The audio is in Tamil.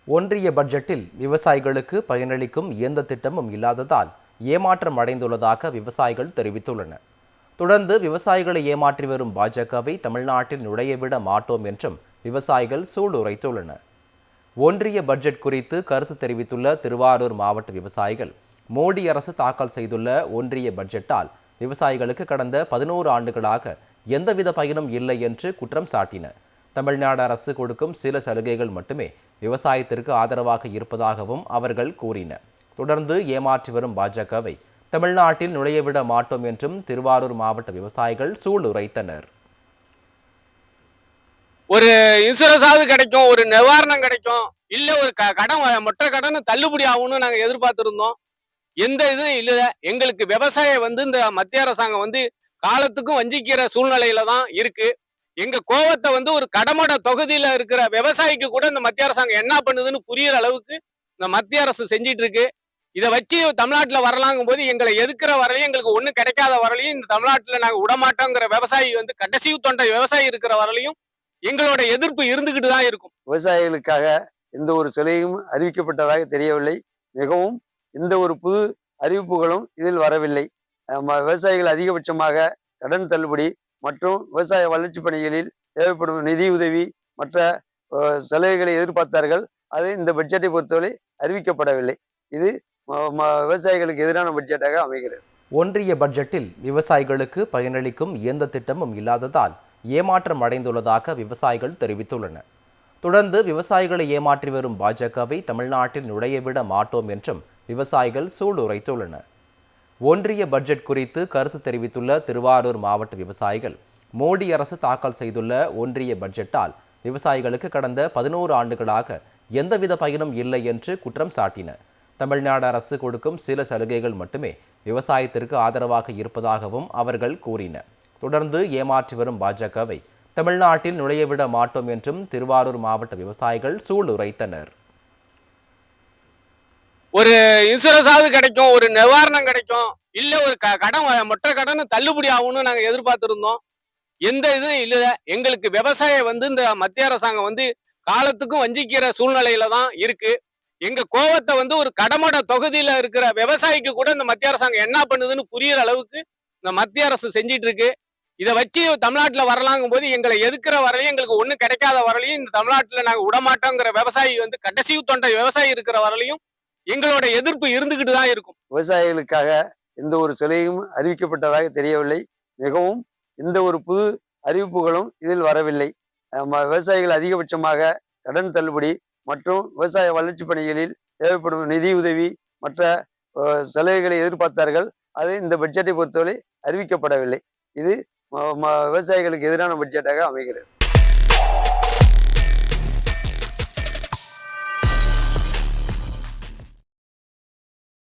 ஒன்றிய பட்ஜெட்டில் விவசாயிகளுக்கு பயனளிக்கும் எந்த திட்டமும் இல்லாததால் ஏமாற்றம் அடைந்துள்ளதாக விவசாயிகள் தெரிவித்துள்ளனர். தொடர்ந்து விவசாயிகளை ஏமாற்றி வரும் பாஜகவை தமிழ்நாட்டில் நுழையவிட மாட்டோம் என்றும் விவசாயிகள் சூளுரைத்துள்ளனர். ஒன்றிய பட்ஜெட் குறித்து கருத்து தெரிவித்துள்ள திருவாரூர் மாவட்ட விவசாயிகள், மோடி அரசு தாக்கல் செய்துள்ள ஒன்றிய பட்ஜெட்டால் விவசாயிகளுக்கு கடந்த 11 ஆண்டுகளாக எந்தவித பயனும் இல்லை என்று குற்றம் சாட்டினர். தமிழ்நாடு அரசு கொடுக்கும் சில சலுகைகள் மட்டுமே விவசாயத்திற்கு ஆதரவாக இருப்பதாகவும் அவர்கள் கூறினர். தொடர்ந்து ஏமாற்றி வரும் பாஜகவை தமிழ்நாட்டில் நுழையவிட மாட்டோம் என்றும் திருவாரூர் மாவட்ட விவசாயிகள் சூளுரைத்தனர். ஒரு இன்சூரன்ஸாவது கிடைக்கும், ஒரு நிவாரணம் கிடைக்கும், இல்ல ஒரு கடன் மொட்டை கடன் தள்ளுபடி ஆகும்னு நாங்க எதிர்பார்த்திருந்தோம். எந்த இதுவும் இல்ல. எங்களுக்கு விவசாயம் இந்த மத்திய அரசாங்கம் காலத்துக்கும் வஞ்சிக்கிற சூழ்நிலையில தான் இருக்கு. எங்க கோவத்தை ஒரு கடமட தொகுதியில இருக்கிற விவசாயிக்கு கூட இந்த மத்திய அரசாங்கம் என்ன பண்ணுதுன்னு புரியுற அளவுக்கு இந்த மத்திய அரசு செஞ்சிட்டு இருக்கு. இதை வச்சு தமிழ்நாட்டுல வரலாங்கும் போது எங்களை எதுக்குற வரலையும், எங்களுக்கு ஒண்ணு கிடைக்காத வரலையும், இந்த தமிழ்நாட்டுல நாங்க விடமாட்டோங்கிற விவசாயி கடைசி தொண்டை விவசாயி இருக்கிற வரலையும் எங்களோட எதிர்ப்பு இருந்துகிட்டு தான் இருக்கும். விவசாயிகளுக்காக எந்த ஒரு சலுகையும் அறிவிக்கப்பட்டதாக தெரியவில்லை. மிகவும் எந்த ஒரு புது அறிவிப்புகளும் இதில் வரவில்லை. விவசாயிகள் அதிகபட்சமாக கடன் தள்ளுபடி மற்றும் விவசாய வளர்ச்சி பணிகளில் தேவைப்படும் நிதி உதவி மற்ற சலுகைகளை எதிர்பார்த்தார்கள். அது இந்த பட்ஜெட்டை பொறுத்தவரை அறிவிக்கப்படவில்லை. இது விவசாயிகளுக்கு எதிரான பட்ஜெட்டாக அமைகிறது. ஒன்றிய பட்ஜெட்டில் விவசாயிகளுக்கு பயனளிக்கும் எந்த திட்டமும் இல்லாததால் ஏமாற்றம் அடைந்துள்ளதாக விவசாயிகள் தெரிவித்துள்ளனர். தொடர்ந்து விவசாயிகளை ஏமாற்றி வரும் பாஜகவை தமிழ்நாட்டில் நுழையவிட மாட்டோம் என்றும் விவசாயிகள் சூளுரைத்துள்ளனர். ஒன்றிய பட்ஜெட் குறித்து கருத்து தெரிவித்துள்ள திருவாரூர் மாவட்ட விவசாயிகள், மோடி அரசு தாக்கல் செய்துள்ள ஒன்றிய பட்ஜெட்டால் விவசாயிகளுக்கு கடந்த 11 ஆண்டுகளாக எந்தவித பயனும் இல்லை என்று குற்றம் சாட்டினர். தமிழ்நாடு அரசு கொடுக்கும் சில சலுகைகள் மட்டுமே விவசாயத்திற்கு ஆதரவாக இருப்பதாகவும் அவர்கள் கூறினர். தொடர்ந்து ஏமாற்றி வரும் பாஜகவை தமிழ்நாட்டில் நுழையவிட மாட்டோம் என்றும் திருவாரூர் மாவட்ட விவசாயிகள் சூளுரைத்தனர். ஒரு இன்சூரன்ஸாவது கிடைக்கும், ஒரு நிவாரணம் கிடைக்கும், இல்ல ஒரு கடன் மொட்டை கடன் தள்ளுபடி ஆகும்னு நாங்க எதிர்பார்த்திருந்தோம். எந்த இதுவும் இல்ல. எங்களுக்கு விவசாயம் இந்த மத்திய அரசாங்கம் காலத்துக்கும் வஞ்சிக்கிற சூழ்நிலையில தான் இருக்கு. எங்க கோவத்தை ஒரு கடமட தொகுதியில இருக்கிற விவசாயிக்கு கூட இந்த மத்திய அரசாங்கம் என்ன பண்ணுதுன்னு புரியுற அளவுக்கு இந்த மத்திய அரசு செஞ்சிட்டு இருக்கு. இதை வச்சு தமிழ்நாட்டுல வரலாங்கும் போது எங்களை எதுக்குற வரலையும், எங்களுக்கு ஒண்ணு கிடைக்காத வரலையும், இந்த தமிழ்நாட்டுல நாங்க விடமாட்டோங்கிற விவசாயி கடைசி தொண்டை விவசாயி இருக்கிற வரலையும் எங்களோட எதிர்ப்பு இருந்துகிட்டு தான் இருக்கும். விவசாயிகளுக்காக எந்த ஒரு சலுகையும் அறிவிக்கப்பட்டதாக தெரியவில்லை. மிகவும் எந்த ஒரு புது அறிவிப்புகளும் இதில் வரவில்லை. விவசாயிகள் அதிகபட்சமாக கடன் தள்ளுபடி மற்றும் விவசாய வளர்ச்சி பணிகளில் தேவைப்படும் நிதி உதவி மற்ற சலுகைகளை எதிர்பார்த்தார்கள். அது இந்த பட்ஜெட்டை பொறுத்தவரை அறிவிக்கப்படவில்லை. இது விவசாயிகளுக்கு எதிரான பட்ஜெட்டாக அமைகிறது.